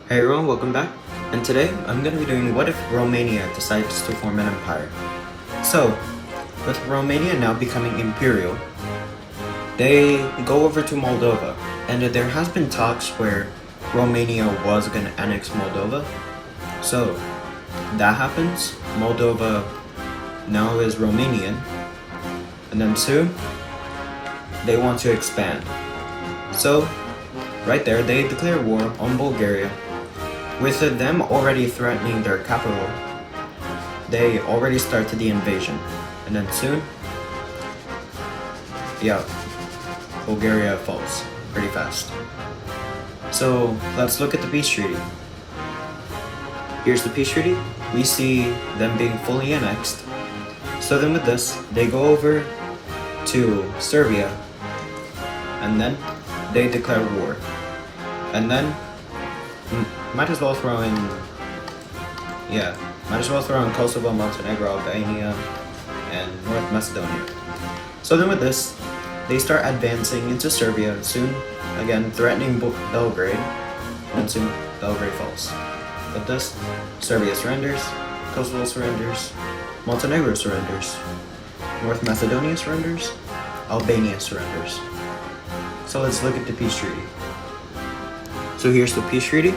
Hey everyone, welcome back. And today I'm going to be doing what if Romania decides to form an empire. So, with Romania now becoming imperial, they go over to Moldova, and there has been talks where Romania was going to annex Moldova. So, that happens. Moldova now is Romanian, and then soon they want to expand. So, right there, they declare war on Bulgaria. With them already threatening their capital, they already started the invasion. And then soon, Bulgaria falls pretty fast. So let's look at the peace treaty. Here's the peace treaty. We see them being fully annexed. So then with this, they go over to Serbia, and then they declare war. And then might as well throw in Kosovo, Montenegro, Albania, and North Macedonia. So then with this, they start advancing into Serbia, soon again threatening Belgrade, and soon Belgrade falls. With this, Serbia surrenders, Kosovo surrenders, Montenegro surrenders, North Macedonia surrenders, Albania surrenders. So let's look at the peace treaty. So here's the peace treaty.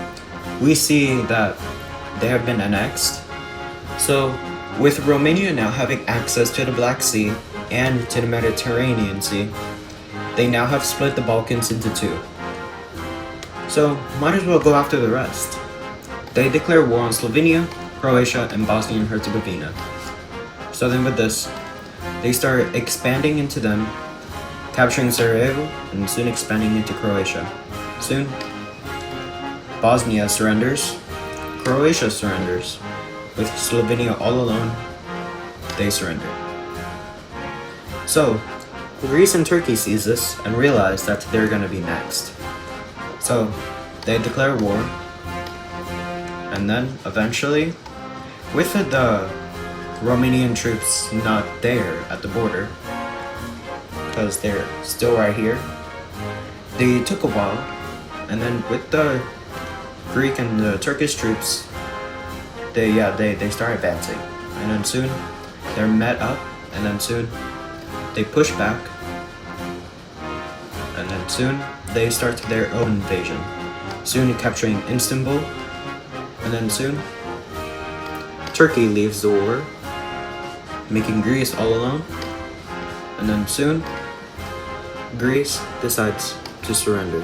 We see that they have been annexed. So with Romania now having access to the Black Sea and to the Mediterranean Sea, they now have split the Balkans into two. So might as well go after the rest. They declare war on Slovenia, Croatia, and Bosnia and Herzegovina. So then with this, they start expanding into them, capturing Sarajevo, and soon expanding into Croatia. Soon, Bosnia surrenders, Croatia surrenders, with Slovenia all alone, they surrender. So, Greece and Turkey sees this and realize that they're gonna be next. So, they declare war, and then eventually, with the Romanian troops not there at the border, because they're still right here, they took a while, and then with the Greek and the Turkish troops, they start advancing, and then soon they're met up, and then soon they push back, and then soon they start their own invasion, soon capturing Istanbul, and then soon Turkey leaves the war, making Greece all alone, and then soon Greece decides to surrender.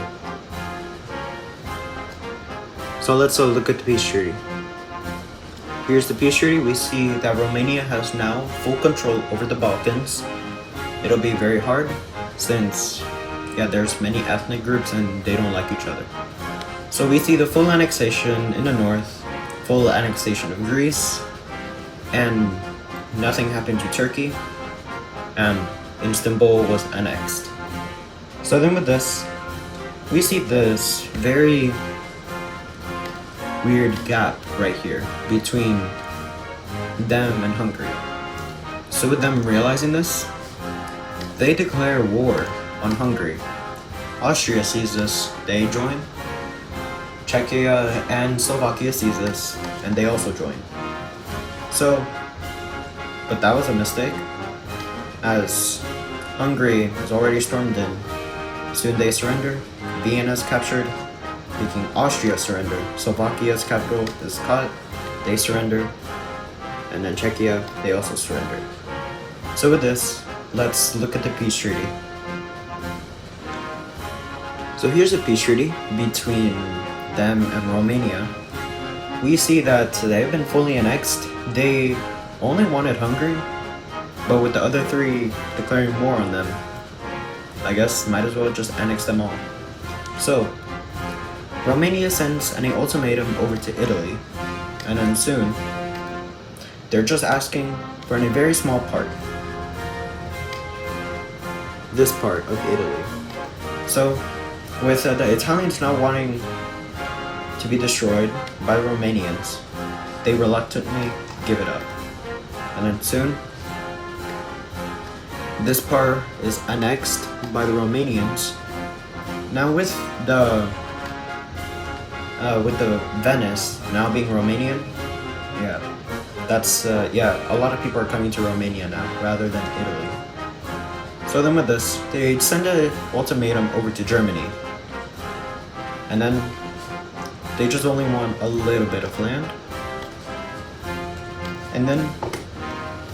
So let's look at the peace treaty. Here's the peace treaty. We see that Romania has now full control over the Balkans. It'll be very hard since, there's many ethnic groups and they don't like each other. So we see the full annexation in the north, full annexation of Greece, and nothing happened to Turkey, and Istanbul was annexed. So then with this, we see this very weird gap right here between them and Hungary. So with them realizing this, they declare war on Hungary. Austria sees this, they join. Czechia and Slovakia sees this, and they also join. So, but that was a mistake, as Hungary is already stormed in. Soon they surrender, Vienna is captured, making Austria surrender. Slovakia's capital is cut, they surrender, and then Czechia, they also surrender. So with this, let's look at the peace treaty. So here's a peace treaty between them and Romania. We see that they've been fully annexed. They only wanted Hungary, but with the other three declaring war on them, I guess might as well just annex them all. So, Romania sends an ultimatum over to Italy, and then soon, they're just asking for a very small part. This part of Italy. So, with the Italians not wanting to be destroyed by the Romanians, they reluctantly give it up. And then soon, this part is annexed by the Romanians. Now with the with the Venice now being Romanian, yeah, that's a lot of people are coming to Romania now rather than Italy. So then with this, they send an ultimatum over to Germany, and then they just only want a little bit of land, and then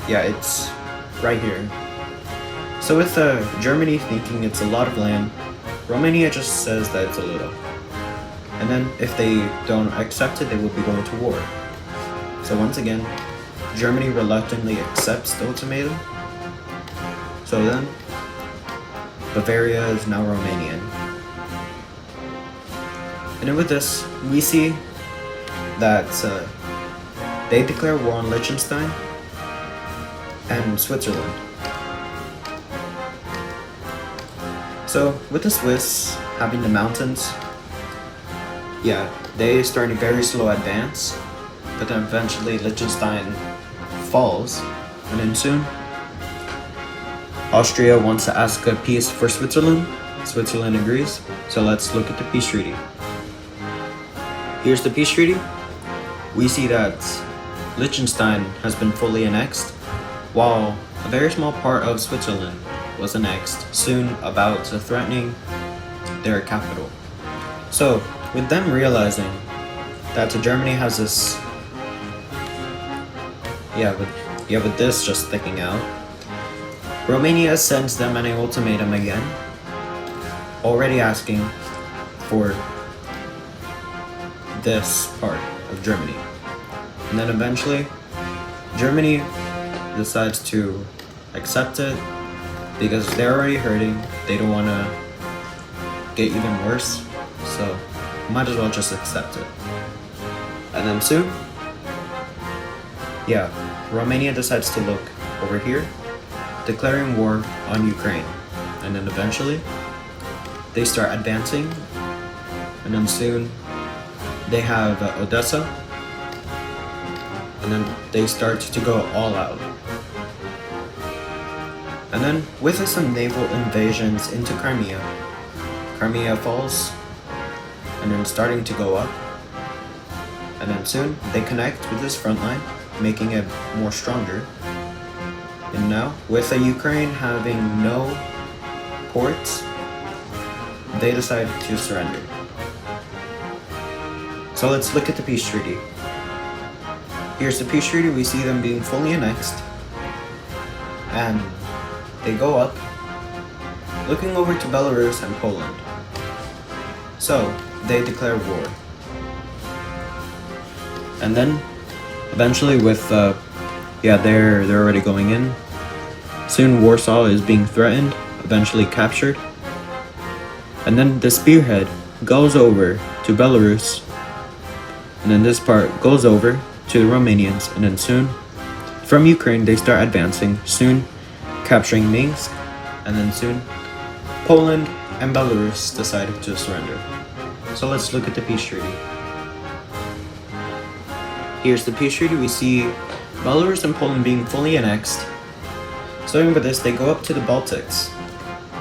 yeah, it's right here. So with Germany thinking it's a lot of land, Romania just says that it's a little. And then if they don't accept it, they will be going to war. So once again, Germany reluctantly accepts the ultimatum. So then, Bavaria is now Romanian. And then with this, we see that they declare war on Liechtenstein and Switzerland. So with the Swiss having the mountains, yeah, they start a very slow advance, but then eventually Liechtenstein falls, and then soon Austria wants to ask a peace for Switzerland. Switzerland agrees, so let's look at the peace treaty. Here's the peace treaty. We see that Liechtenstein has been fully annexed, while a very small part of Switzerland was annexed, soon about threatening their capital. So, with them realizing that Germany has this, with this just sticking out, Romania sends them an ultimatum again, already asking for this part of Germany. And then eventually, Germany decides to accept it because they're already hurting. They don't want to get even worse, so might as well just accept it. And then soon, Romania decides to look over here, declaring war on Ukraine. And then eventually, they start advancing, and then soon, they have Odessa, and then they start to go all out. And then, with some naval invasions into Crimea, Crimea falls, and then starting to go up. And then soon, they connect with this front line, making it more stronger. And now, with Ukraine having no ports, they decide to surrender. So let's look at the peace treaty. Here's the peace treaty. We see them being fully annexed, and they go up, looking over to Belarus and Poland. So they declare war. And then eventually with they're already going in. Soon Warsaw is being threatened, eventually captured. And then the spearhead goes over to Belarus, and then this part goes over to the Romanians, and then soon from Ukraine they start advancing, soon capturing Minsk, and then soon Poland and Belarus decided to surrender. So let's look at the peace treaty. Here's the peace treaty. We see Belarus and Poland being fully annexed. Starting with this, they go up to the Baltics,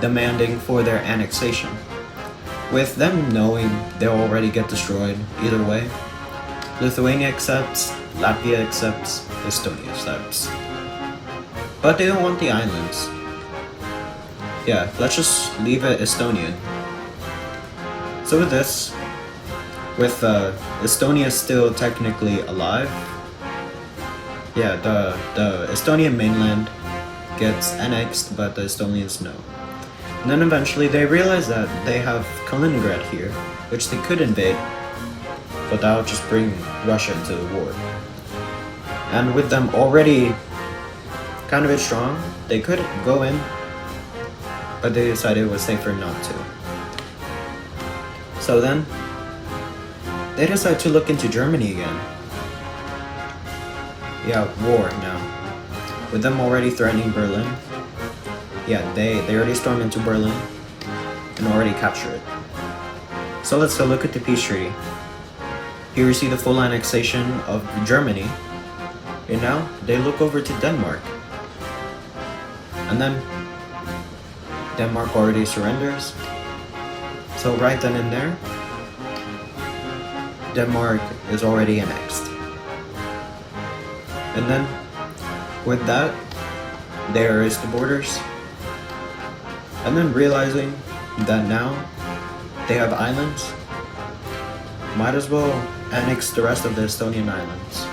demanding for their annexation. With them knowing they'll already get destroyed either way, Lithuania accepts, Latvia accepts, Estonia accepts. But they don't want the islands. Yeah, let's just leave it Estonian. So with this, with Estonia still technically alive, the Estonian mainland gets annexed, but the Estonians no. And then eventually they realize that they have Kaliningrad here, which they could invade, but that would just bring Russia into the war. And with them already kind of strong, they could go in, but they decided it was safer not to. So then, they decide to look into Germany again. Yeah, war now. With them already threatening Berlin. Yeah, they already stormed into Berlin and already captured it. So let's go look at the peace treaty. Here we see the full annexation of Germany. And now, they look over to Denmark. And then, Denmark already surrenders. So right then and there, Denmark is already annexed. And then, with that, they erased the borders. And then realizing that now they have islands, might as well annex the rest of the Estonian islands.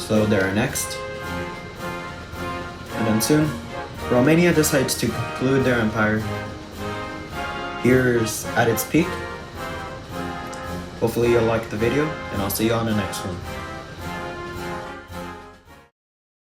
So they're annexed. And then soon, Romania decides to conclude their empire. Here's at its peak. Hopefully you'll like the video, and I'll see you on the next one.